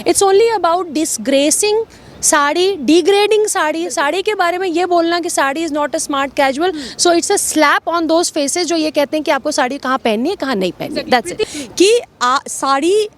It's only about disgracing sari, degrading sari, sari के बारे में ये बोलना कि sari is not a smart casual, so it's a slap on those faces जो ये कहते हैं कि आपको साड़ी कहाँ पहननी है कहाँ नहीं पहननी है। That's it. कि साड़ी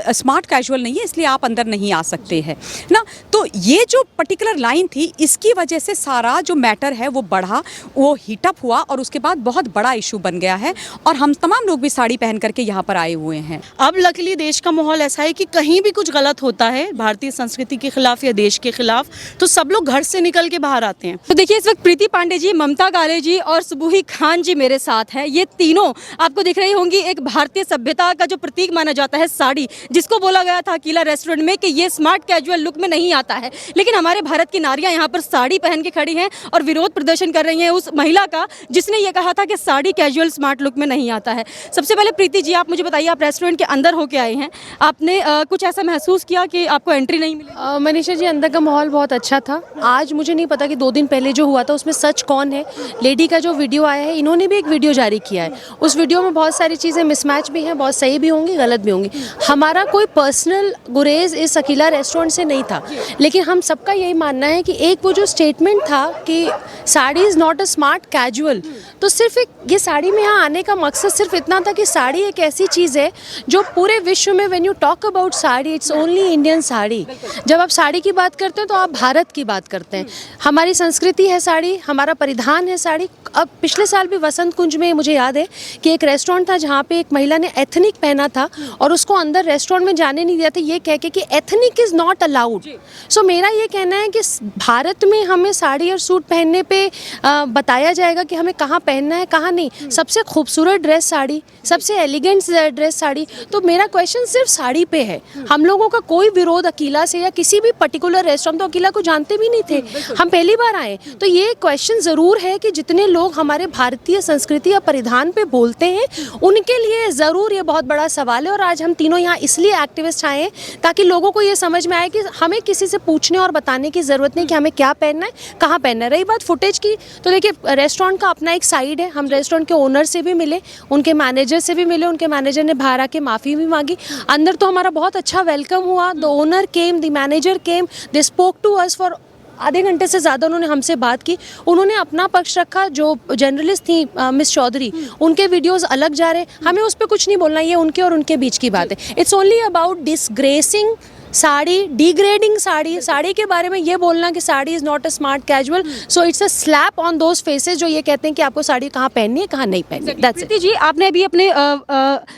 स्मार्ट कैजुअल नहीं है इसलिए आप अंदर नहीं आ सकते हैं ना। तो ये जो पर्टिकुलर लाइन थी इसकी वजह से सारा जो मैटर है वो बढ़ा, वो हीटअप हुआ और उसके बाद बहुत बड़ा इशू बन गया है और हम तमाम लोग भी साड़ी पहन करके यहाँ पर आए हुए हैं। अब लकीली देश का माहौल ऐसा है कि कहीं भी कुछ गलत होता है भारतीय संस्कृति के खिलाफ या देश के खिलाफ तो सब लोग घर से निकल के बाहर आते हैं। तो देखिए इस वक्त प्रीति पांडे जी, ममता काले जी और सुबुही खान जी मेरे साथ हैं। ये तीनों आपको दिख रही होंगी एक भारतीय सभ्यता का जो प्रतीक माना जाता है साड़ी, जिसको बोला गया था अकीला रेस्टोरेंट में कि ये स्मार्ट कैजुअल लुक में नहीं आता है, लेकिन हमारे भारत की नारियां यहाँ पर साड़ी पहन के खड़ी हैं और विरोध प्रदर्शन कर रही हैं उस महिला का जिसने ये कहा था कि साड़ी कैजुअल स्मार्ट लुक में नहीं आता है। सबसे पहले प्रीति जी आप मुझे बताइए, आप रेस्टोरेंट के अंदर होके आए हैं, आपने कुछ ऐसा महसूस किया कि आपको एंट्री नहीं मिली? मनीषा जी, अंदर का माहौल बहुत अच्छा था। आज मुझे नहीं पता कि 2 दिन पहले जो हुआ था उसमें सच कौन है। लेडी का जो वीडियो आया है, इन्होंने भी एक वीडियो जारी किया है, उस वीडियो में बहुत सारी चीज़ें मिसमैच भी हैं, बहुत सही भी होंगी गलत भी होंगी। हमारा कोई पर्सनल गुरेज इस अकीला रेस्टोरेंट से नहीं था, लेकिन हम सबका यही मानना है कि एक वो जो स्टेटमेंट था कि sari is not a smart casual, तो सिर्फ एक ये साड़ी में यहाँ आने का मकसद सिर्फ इतना था कि साड़ी एक ऐसी चीज़ है जो पूरे विश्व में when you talk about sari it's only Indian sari. जब आप साड़ी की बात करते हैं तो आप भारत की बात करते हैं। हमारी संस्कृति है साड़ी, हमारा परिधान है साड़ी। अब पिछले साल भी वसंत कुंज में मुझे याद है कि एक रेस्टोरेंट था जहाँ पे एक महिला ने एथनिक पहना था और उसको अंदर रेस्टोरेंट में जाने नहीं दिया था, ये कह के कि एथनिक इज़ नॉट अलाउड। सो मेरा ये कहना है कि भारत में हमें साड़ी और सूट पहनने पे बताया जाएगा कि हमें कहाँ पहनना है कहाँ नहीं। सबसे खूबसूरत ड्रेस साड़ी, सबसे एलिगेंट ड्रेस साड़ी। तो मेरा क्वेश्चन सिर्फ साड़ी पे है। हम लोगों का कोई विरोध अकीला से या किसी भी पर्टिकुलर रेस्टोरेंट, तो अकीला को जानते भी नहीं थे, हम पहली बार आए। तो ये क्वेश्चन ज़रूर है कि जितने लोग हमारे भारतीय संस्कृति या परिधान पे बोलते हैं उनके लिए ज़रूर ये बहुत बड़ा सवाल है। और आज हम तीनों यहाँ इसलिए एक्टिविस्ट आए हैं ताकि लोगों को ये समझ में आए कि हमें किसी से पूछने और बताने की ज़रूरत नहीं कि हमें क्या पहनना है कहाँ पहनना है। रही बात फुटेज की, तो देखिए रेस्टोरेंट का अपना एक साइड है। हम रेस्टोरेंट के ओनर से भी मिले, उनके मैनेजर से भी मिले, उनके मैनेजर ने बाहर आके माफ़ी भी मांगी। अंदर तो हमारा बहुत अच्छा वेलकम हुआ। The owner came, the manager came, they spoke to us for आधे घंटे से ज़्यादा उन्होंने हमसे बात की। उन्होंने अपना पक्ष रखा। जो जर्नलिस्ट थी मिस चौधरी, उनके वीडियोस अलग जा रहे, हमें उस पर कुछ नहीं बोलना, ये उनके और उनके बीच की बात है। It's only about disgracing sari, degrading sari, sari के बारे में ये बोलना कि sari is not a smart casual, so it's a slap on those faces जो ये कहते हैं कि आपको साड़ी कहाँ पहननी है कहाँ नहीं पहननी है। That's it. जी आपने अभी अपने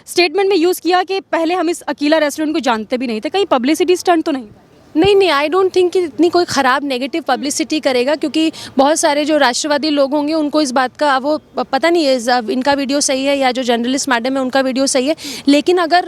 स्टेटमेंट में यूज़ किया कि पहले हम इस अकीला रेस्टोरेंट को जानते भी नहीं थे, कहीं पब्लिसिटी स्टंट तो नहीं? नहीं, आई डोंट थिंक कि इतनी कोई ख़राब नेगेटिव पब्लिसिटी करेगा, क्योंकि बहुत सारे जो राष्ट्रवादी लोग होंगे उनको इस बात का वो पता नहीं है इनका वीडियो सही है या जो जर्नलिस्ट मैडम है उनका वीडियो सही है। लेकिन अगर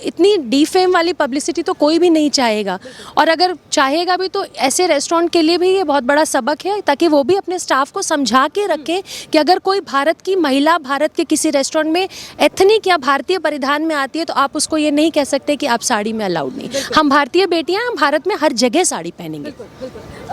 इतनी डीफेम वाली पब्लिसिटी तो कोई भी नहीं चाहेगा, और अगर चाहेगा भी तो ऐसे रेस्टोरेंट के लिए भी ये बहुत बड़ा सबक है, ताकि वो भी अपने स्टाफ को समझा के रखें कि अगर कोई भारत की महिला भारत के किसी रेस्टोरेंट में एथनिक या भारतीय परिधान में आती है तो आप उसको ये नहीं कह सकते कि आप साड़ी में अलाउड नहीं। हम भारतीय बेटियाँ, हम भारत में हर जगह साड़ी पहनेंगे।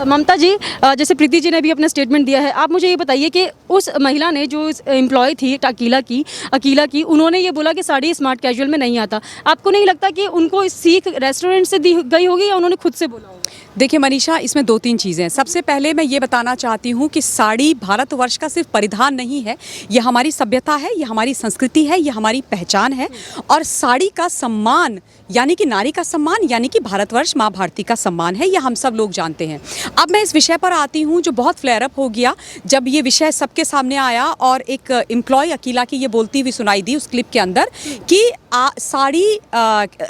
ममता जी, जैसे प्रीति जी ने भी अपना स्टेटमेंट दिया है, आप मुझे ये बताइए कि उस महिला ने जो एम्प्लॉय थी अकीला की उन्होंने ये बोला कि साड़ी स्मार्ट कैजुअल में नहीं आता, आपको नहीं लगता कि उनको इस सीख रेस्टोरेंट से दी गई होगी या उन्होंने खुद से बोला होगा? देखिए मनीषा, इसमें 2-3 चीज़ें हैं। सबसे पहले मैं ये बताना चाहती हूँ कि साड़ी भारतवर्ष का सिर्फ परिधान नहीं है, ये हमारी सभ्यता है, ये हमारी संस्कृति है, ये हमारी पहचान है। और साड़ी का सम्मान यानी कि नारी का सम्मान यानी कि भारतवर्ष माँ भारती का सम्मान है, ये हम सब लोग जानते हैं। अब मैं इस विषय पर आती हूँ जो बहुत फ्लेयर अप हो गया जब ये विषय सबके सामने आया और एक एम्प्लॉय अकीला की ये बोलती हुई सुनाई दी उस क्लिप के अंदर कि साड़ी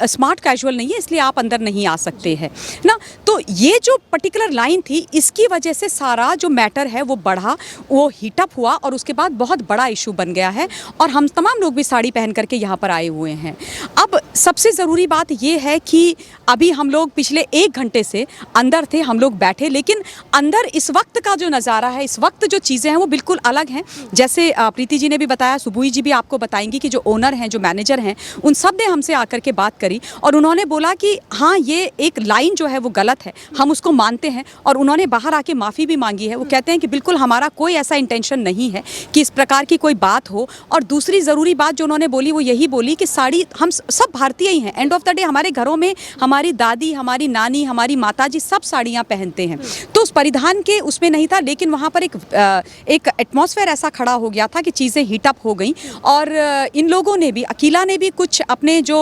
स्मार्ट कैजुअल नहीं है इसलिए आप अंदर नहीं आ सकते हैं ना। तो ये जो पर्टिकुलर लाइन थी इसकी वजह से सारा जो मैटर है वो बढ़ा, वो हीटअप हुआ और उसके बाद बहुत बड़ा इशू बन गया है और हम तमाम लोग भी साड़ी पहन करके यहाँ पर आए हुए हैं। अब सबसे ज़रूरी बात ये है कि अभी हम लोग पिछले 1 घंटे से अंदर थे, हम लोग बैठे, लेकिन अंदर इस वक्त का जो नज़ारा है, इस वक्त जो चीज़ें हैं वो बिल्कुल अलग हैं। जैसे प्रीति जी ने भी बताया, सुबुही जी भी आपको बताएंगी कि जो ओनर हैं, जो मैनेजर हैं, उन सब ने हमसे आकर के बात करी और उन्होंने बोला कि हाँ ये एक लाइन जो है वो गलत है, हम उसको मानते हैं और उन्होंने बाहर आके माफ़ी भी मांगी है। वो कहते हैं कि बिल्कुल हमारा कोई ऐसा इंटेंशन नहीं है कि इस प्रकार की कोई बात हो। और दूसरी ज़रूरी बात जो उन्होंने बोली वो यही बोली कि साड़ी हम सब भारतीय ही हैं, एंड ऑफ द डे हमारे घरों में हमारी दादी, हमारी नानी, हमारी माताजी सब साड़ियाँ पहनते हैं, तो उस परिधान के उसमें नहीं था, लेकिन वहाँ पर एक एटमॉस्फेयर ऐसा खड़ा हो गया था कि चीज़ें हीटअप हो गई। और इन लोगों ने भी, अकीला ने भी कुछ अपने जो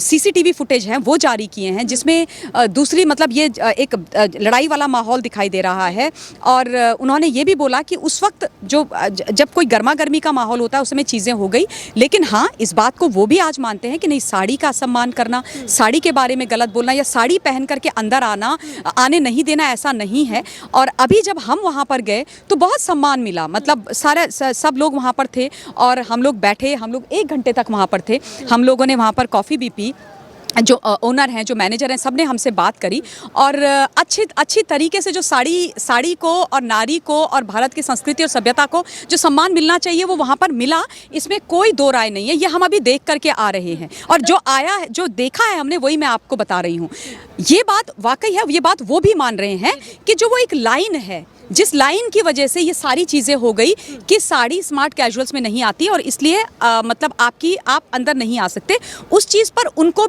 CCTV फुटेज हैं वो जारी किए हैं, जिसमें दूसरी मतलब ये एक लड़ाई वाला माहौल दिखाई दे रहा है। और उन्होंने ये भी बोला कि उस वक्त जो जब कोई गर्मा गर्मी का माहौल होता है उसमें चीज़ें हो गई, लेकिन हाँ इस बात को वो भी आज मानते हैं कि नहीं, साड़ी का सम्मान करना, साड़ी के बारे में गलत बोलना या साड़ी पहन करके अंदर आने नहीं देना, ऐसा नहीं है। और अभी जब हम वहाँ पर गए तो बहुत सम्मान मिला, मतलब सब लोग वहाँ पर थे और हम लोग बैठे, हम लोग 1 घंटे तक वहाँ पर थे। हम लोगों ने वहाँ पर कॉफ़ी भी पी, जो ओनर हैं, जो मैनेजर हैं, सब ने हमसे बात करी और अच्छी तरीके से जो साड़ी को और नारी को और भारत की संस्कृति और सभ्यता को जो सम्मान मिलना चाहिए वो वहाँ पर मिला, इसमें कोई दो राय नहीं है। ये हम अभी देख करके आ रहे हैं और जो आया है, जो देखा है हमने, वही मैं आपको बता रही हूँ। ये बात वाकई है, ये बात वो भी मान रहे हैं कि जो वो एक लाइन है, जिस लाइन की वजह से ये सारी चीज़ें हो गई कि साड़ी स्मार्ट कैजुअल्स में नहीं आती और इसलिए मतलब आप अंदर नहीं आ सकते, उस चीज़ पर उनको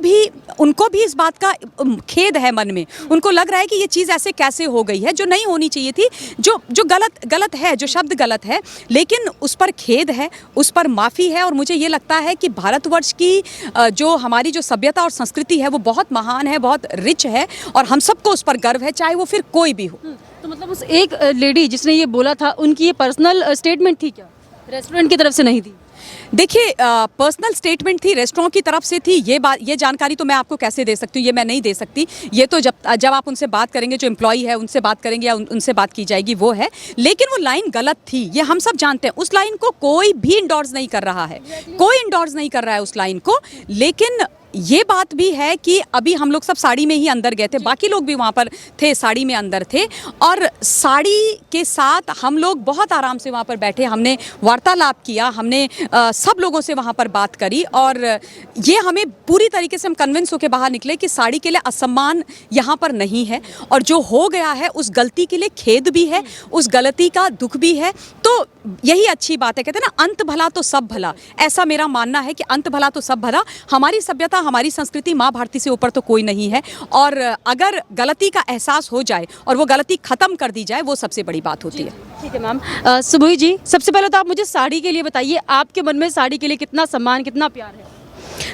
भी इस बात का खेद है मन में। उनको लग रहा है कि ये चीज़ ऐसे कैसे हो गई है, जो नहीं होनी चाहिए थी, जो गलत है, जो शब्द गलत है, लेकिन उस पर खेद है, उस पर माफ़ी है। और मुझे ये लगता है कि भारतवर्ष की जो हमारी जो सभ्यता और संस्कृति है वो बहुत महान है, बहुत रिच है और हम सबको उस पर गर्व है, चाहे वो फिर कोई भी हो। तो मतलब उस एक लेडी जिसने ये बोला था, उनकी ये पर्सनल स्टेटमेंट थी क्या, रेस्टोरेंट की तरफ से नहीं थी? देखिए, पर्सनल स्टेटमेंट थी, रेस्टोरेंट की तरफ से थी। ये जानकारी तो मैं आपको कैसे दे सकती हूँ, ये मैं नहीं दे सकती। ये तो जब आप उनसे बात करेंगे, जो एम्प्लॉई है उनसे बात करेंगे या उनसे बात की जाएगी, वो है। लेकिन वो लाइन गलत थी, ये हम सब जानते हैं। उस लाइन को कोई भी इंडोर्स नहीं कर रहा है, कोई इंडोर्स नहीं कर रहा है उस लाइन को। लेकिन ये बात भी है कि अभी हम लोग सब साड़ी में ही अंदर गए थे, बाकी लोग भी वहाँ पर थे, साड़ी में अंदर थे और साड़ी के साथ हम लोग बहुत आराम से वहाँ पर बैठे, हमने वार्तालाप किया, हमने सब लोगों से वहाँ पर बात करी और ये हमें पूरी तरीके से हम कन्विंस होकर बाहर निकले कि साड़ी के लिए असम्मान यहाँ पर नहीं है और जो हो गया है उस गलती के लिए खेद भी है, उस गलती का दुख भी है। तो यही अच्छी बात है, कहते हैं ना, अंत भला तो सब भला। ऐसा मेरा मानना है कि अंत भला तो सब भला। हमारी सभ्यता, हमारी संस्कृति, माँ भारती से ऊपर तो कोई नहीं है और अगर गलती का एहसास हो जाए और वो गलती खत्म कर दी जाए, वो सबसे बड़ी बात होती है। ठीक है मैम। सुबुही जी, सबसे पहले तो आप मुझे साड़ी के लिए बताइए, आपके मन में साड़ी के लिए कितना सम्मान, कितना प्यार है?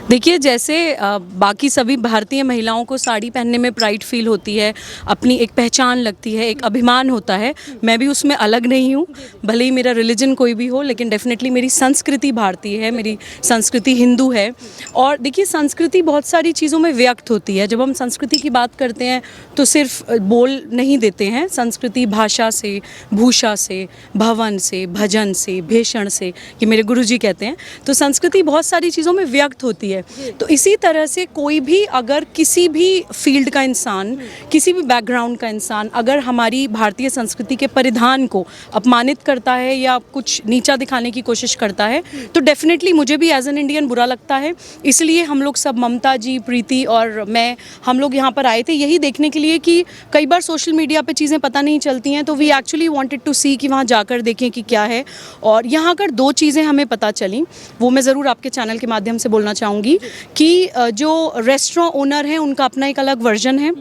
देखिए, जैसे बाकी सभी भारतीय महिलाओं को साड़ी पहनने में प्राइड फील होती है, अपनी एक पहचान लगती है, एक अभिमान होता है। मैं भी उसमें अलग नहीं हूँ, भले ही मेरा रिलीजन कोई भी हो, लेकिन डेफिनेटली मेरी संस्कृति भारतीय है, मेरी संस्कृति हिंदू है। और देखिए, संस्कृति बहुत सारी चीज़ों में व्यक्त होती है। जब हम संस्कृति की बात करते हैं तो सिर्फ बोल नहीं देते हैं। संस्कृति भाषा से, भूषा से, भवन से, भजन से, भेषण से, ये मेरे गुरुजी कहते हैं। तो संस्कृति बहुत सारी चीज़ों में व्यक्त होती है। तो इसी तरह से कोई भी अगर किसी भी फील्ड का इंसान, किसी भी बैकग्राउंड का इंसान अगर हमारी भारतीय संस्कृति के परिधान को अपमानित करता है या कुछ नीचा दिखाने की कोशिश करता है, तो डेफिनेटली मुझे भी एज एन इंडियन बुरा लगता है। इसलिए हम लोग सब, ममता जी, प्रीति और मैं, हम लोग यहाँ पर आए थे यही देखने के लिए कि कई बार सोशल मीडिया पे चीज़ें पता नहीं चलती हैं, तो वी एक्चुअली वांटेड टू सी कि वहाँ जाकर देखें कि क्या है। और यहाँ कर 2 चीज़ें हमें पता चली, वो मैं ज़रूर आपके चैनल के माध्यम से बोलना चाहूँगी कि जो रेस्टोरेंट ओनर हैं उनका अपना एक अलग वर्जन है।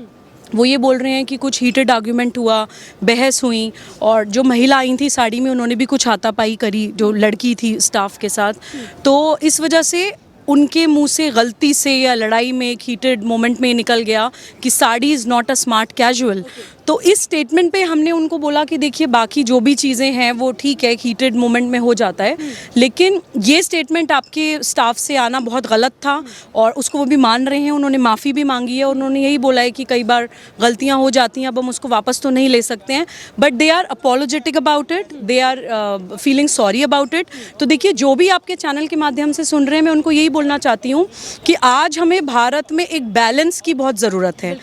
वो ये बोल रहे हैं कि कुछ हीटेड आर्ग्यूमेंट हुआ, बहस हुई और जो महिला आई थी साड़ी में, उन्होंने भी कुछ हाथापाई करी जो लड़की थी स्टाफ के साथ। तो इस वजह से उनके मुंह से गलती से या लड़ाई में एक हीटेड मोमेंट में निकल गया कि sari is not a smart casual. तो इस स्टेटमेंट पे हमने उनको बोला कि देखिए, बाकी जो भी चीज़ें हैं वो ठीक है, हीटेड मोमेंट में हो जाता है, लेकिन ये स्टेटमेंट आपके स्टाफ से आना बहुत गलत था और उसको वो भी मान रहे हैं। उन्होंने माफ़ी भी मांगी है और उन्होंने यही बोला है कि कई बार गलतियाँ हो जाती हैं, अब हम उसको वापस तो नहीं ले सकते हैं, but they are apologetic about it, they are feeling sorry about it. तो देखिए, जो भी आपके चैनल के माध्यम से सुन रहे हैं, मैं उनको यही बोलना चाहती हूँ कि आज हमें भारत में एक बैलेंस की बहुत ज़रूरत है।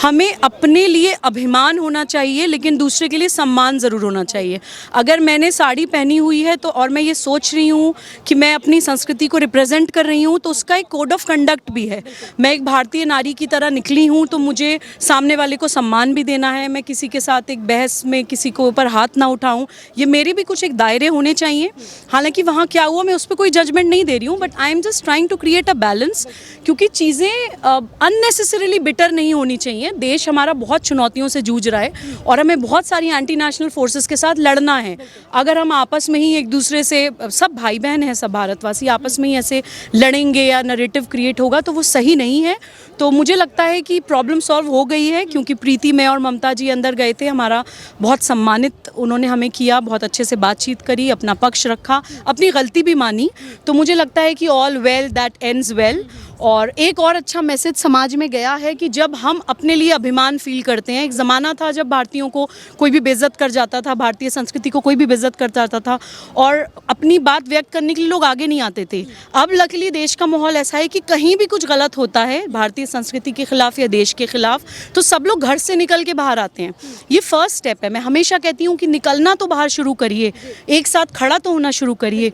हमें अपने लिए अभिमान अभिमान होना चाहिए, लेकिन दूसरे के लिए सम्मान ज़रूर होना चाहिए। अगर मैंने साड़ी पहनी हुई है तो और मैं ये सोच रही हूँ कि मैं अपनी संस्कृति को रिप्रेजेंट कर रही हूँ, तो उसका एक कोड ऑफ कंडक्ट भी है। मैं एक भारतीय नारी की तरह निकली हूँ तो मुझे सामने वाले को सम्मान भी देना है। मैं किसी के साथ एक बहस में किसी को ऊपर हाथ ना उठाऊँ, ये मेरे भी कुछ एक दायरे होने चाहिए। हालांकि वहाँ क्या हुआ मैं उस पर कोई जजमेंट नहीं दे रही हूँ, but I am just trying to create a balance, क्योंकि चीज़ें अननेसेसरीली बिटर नहीं होनी चाहिए। देश हमारा बहुत चुनौतियों से जूझ रहा है और हमें बहुत सारी एंटी नेशनल फोर्सेस के साथ लड़ना है। अगर हम आपस में ही एक दूसरे से, सब भाई बहन हैं, सब भारतवासी आपस में ही ऐसे लड़ेंगे या नैरेटिव क्रिएट होगा तो वो सही नहीं है। तो मुझे लगता है कि प्रॉब्लम सॉल्व हो गई है, क्योंकि प्रीति, मैं और ममता जी अंदर गए थे, हमारा बहुत सम्मानित उन्होंने हमें किया, बहुत अच्छे से बातचीत करी, अपना पक्ष रखा, अपनी गलती भी मानी। तो मुझे लगता है कि all well that ends well. और एक और अच्छा मैसेज समाज में गया है कि जब हम अपने लिए अभिमान फील करते हैं, एक ज़माना था जब भारतीयों को कोई भी बेइज्जत कर जाता था, भारतीय संस्कृति को कोई भी बेइज्जत कर जाता था और अपनी बात व्यक्त करने के लिए लोग आगे नहीं आते थे। अब लकीली देश का माहौल ऐसा है कि कहीं भी कुछ गलत होता है भारतीय संस्कृति के खिलाफ या देश के खिलाफ, तो सब लोग घर से निकल के बाहर आते हैं। ये फर्स्ट स्टेप है। मैं हमेशा कहती हूँ कि निकलना तो बाहर शुरू करिए, एक साथ खड़ा तो होना शुरू करिए।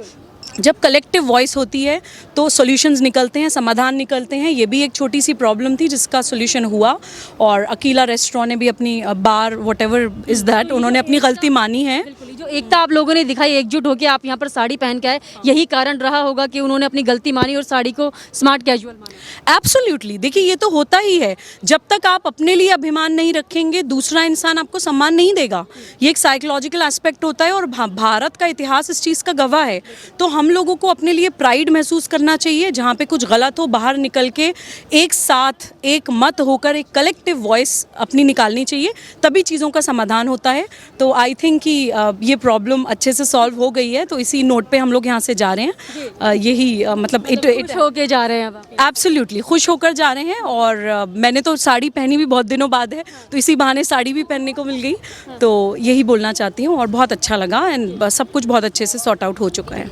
जब कलेक्टिव वॉइस होती है तो सॉल्यूशंस निकलते हैं, समाधान निकलते हैं। ये भी एक छोटी सी प्रॉब्लम थी जिसका सॉल्यूशन हुआ, और अकीला रेस्टोरेंट ने भी अपनी बार व्हाटएवर इज़ दैट, उन्होंने अपनी गलती मानी है। जो एकता आप लोगों ने दिखाई, एकजुट होकर आप यहाँ पर साड़ी पहन के आए, यही कारण रहा होगा कि उन्होंने अपनी गलती मानी और साड़ी को स्मार्ट कैजुअल माना। एब्सोल्युटली। देखिए, ये तो होता ही है। जब तक आप अपने लिए अभिमान नहीं रखेंगे, दूसरा इंसान आपको सम्मान नहीं देगा। ये एक साइकोलॉजिकल एस्पेक्ट होता है और भारत का इतिहास इस चीज़ का गवाह है। तो हम लोगों को अपने लिए प्राइड महसूस करना चाहिए। जहाँ पे कुछ गलत हो, बाहर निकल के एक साथ एक मत होकर एक कलेक्टिव वॉइस अपनी निकालनी चाहिए, तभी चीज़ों का समाधान होता है। तो आई थिंक कि ये प्रॉब्लम अच्छे से सॉल्व हो गई है। तो इसी नोट पे हम लोग यहाँ से जा रहे हैं। यही मतलब खुश होके जा रहे हैं अब। एब्सोल्युटली खुश होकर जा रहे हैं। और मैंने तो साड़ी पहनी भी बहुत दिनों बाद है, तो इसी बहाने साड़ी भी पहनने को मिल गई। तो यही बोलना चाहती हूँ और बहुत अच्छा लगा, एंड सब कुछ बहुत अच्छे से सॉर्ट आउट हो चुका है।